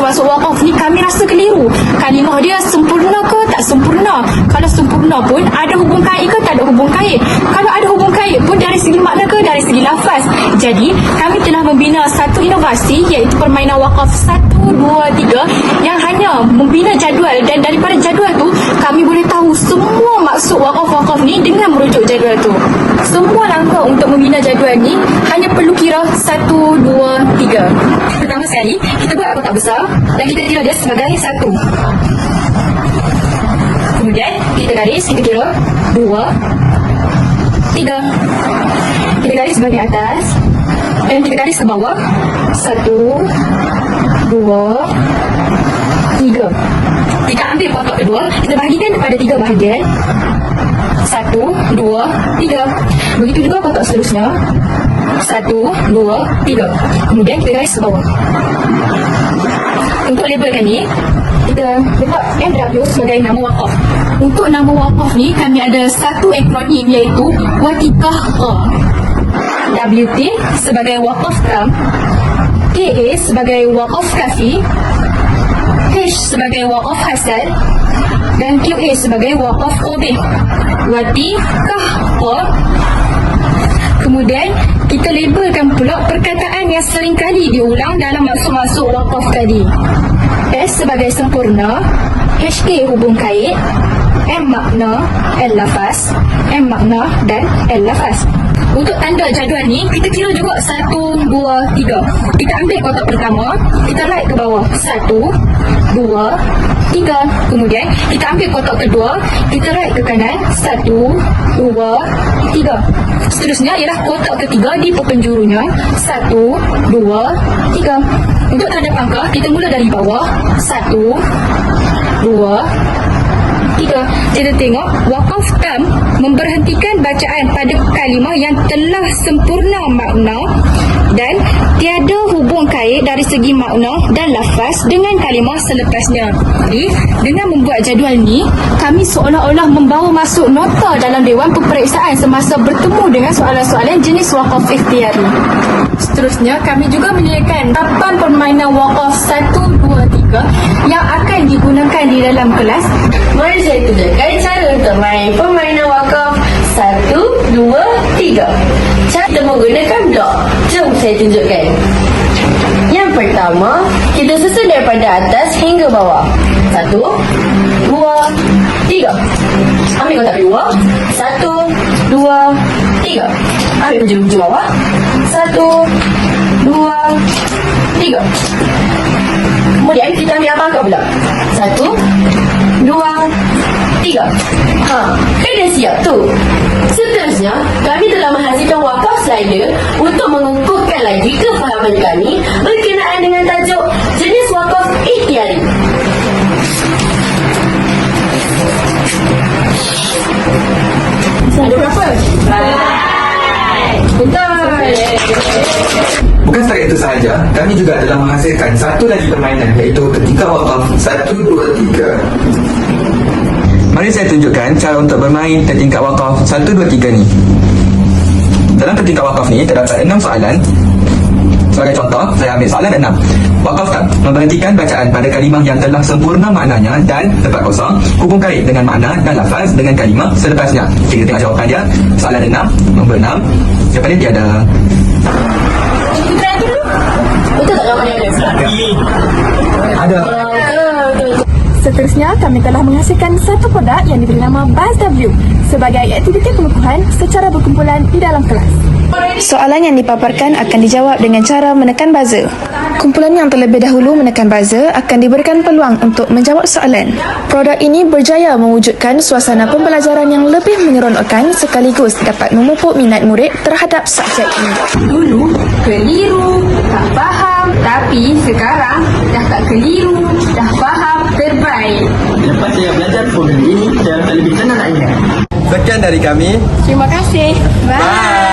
masuk wakaf ni kami rasa keliru. Kalimah dia sempurna ke tak sempurna? Kalau sempurna pun ada hubung kait ke tak ada hubung kait? Kalau ada hubung kait pun dari segi makna ke dari segi lafaz? Jadi kami telah membina satu inovasi iaitu permainan wakaf 1, 2, 3 yang hanya membina jadual, dan daripada jadual tu kami boleh tahu semua maksud wakaf-wakaf ni dengan merujuk jadual tu. Semua langkah untuk membina jadual ni hanya perlu kira 1, 2, 3. Pertama sekali, kita buat kotak besar dan kita kira dia sebagai 1. Kemudian kita garis, kita kira 2, 3. Kita garis bahagian atas dan kita garis ke bawah 1, 2, 3. Kita ambil kotak kedua, kita bahagikan kepada 3 bahagian. 1, 2, 3. Begitu juga kotak seterusnya. 1, 2, 3. Kemudian kita garis ke bawah. Untuk labelkan ni, kita letak MW sebagai nama wakaf. Untuk nama wakaf ni, kami ada satu akronim iaitu Watikah A. WT sebagai wakaf tam, KA sebagai wakaf kafi, H sebagai wakaf hasan, dan QA sebagai wakaf obeh. Watikah A. Kemudian kita labelkan pula perkataan yang seringkali diulang dalam maksud-maksud wakaf tadi. S sebagai sempurna, HK hubung kait, M makna, L lafaz, M makna dan L lafaz. Untuk tanda jadual ni, kita kira juga 1, 2, 3. Kita ambil kotak pertama, kita right ke bawah 1, 2, 3. Kemudian kita ambil kotak kedua, kita right ke kanan 1, 2, 3. Seterusnya ialah kotak ketiga di penjurunya 1, 2, 3. Untuk tanda pangkah, kita mula dari bawah 1, 2, 3. Kita tengok wakaf tam memberhentikan bacaan pada kalimah yang telah sempurna makna dan tiada hubung kait dari segi makna dan lafaz dengan kalimah selepasnya. Jadi, dengan membuat jadual ni, kami seolah-olah membawa masuk nota dalam Dewan Peperiksaan semasa bertemu dengan soalan-soalan jenis wakaf ikhtiari. Seterusnya, kami juga menyediakan 8 permainan wakaf 1, 2, 3 yang akan digunakan di dalam kelas. Mari saya tunjukkan cara untuk main permainan wakaf 1, 2, 3. Cara kita menggunakan blok. Jom saya tunjukkan. Yang pertama, kita susun daripada atas hingga bawah. 1, 2, 3. Ambil kotak kedua. 1, 2, 3. Ambil penjuru bawah. 1, 2, 3. Kemudian kita ambil apa pula? 1, 2, 3. Kan dah siap tu. Seterusnya, kami telah menghasilkan wakaf slider untuk mengukuhkan lagi kefahaman kami berkenaan dengan tajuk jenis wakaf ikhtiari. Ada berapa? Betul. Bukan setakat itu sahaja, kami juga telah menghasilkan satu lagi permainan iaitu ketika wakaf 1, 2, 3. Mari saya tunjukkan cara untuk bermain tertingkat wakaf 1, 2, 3 ni. Dalam tertingkat wakaf ni terdapat 6 soalan. Sebagai contoh, saya ambil soalan 6. Wakaf tam memberhentikan bacaan pada kalimah yang telah sempurna maknanya dan tempat kosong hubung kait dengan makna dan lafaz dengan kalimah selepasnya. Kita tengok jawapan dia. Soalan 6, nombor 6. Jawapan dia tiada. Betul tak jawapan dia? Ada. Seterusnya, kami telah menghasilkan satu produk yang diberi nama BuzzW sebagai aktiviti pengukuhan secara berkumpulan di dalam kelas. Soalan yang dipaparkan akan dijawab dengan cara menekan buzzer. Kumpulan yang terlebih dahulu menekan buzzer akan diberikan peluang untuk menjawab soalan. Produk ini berjaya mewujudkan suasana pembelajaran yang lebih menyeronokkan sekaligus dapat memupuk minat murid terhadap subjek ini. Dulu keliru, tak faham, tapi sekarang dah tak keliru, dah faham, terbaik. Lepas saya belajar program ini, saya lebih tenang nak ingat. Sekian dari kami. Terima kasih. Bye.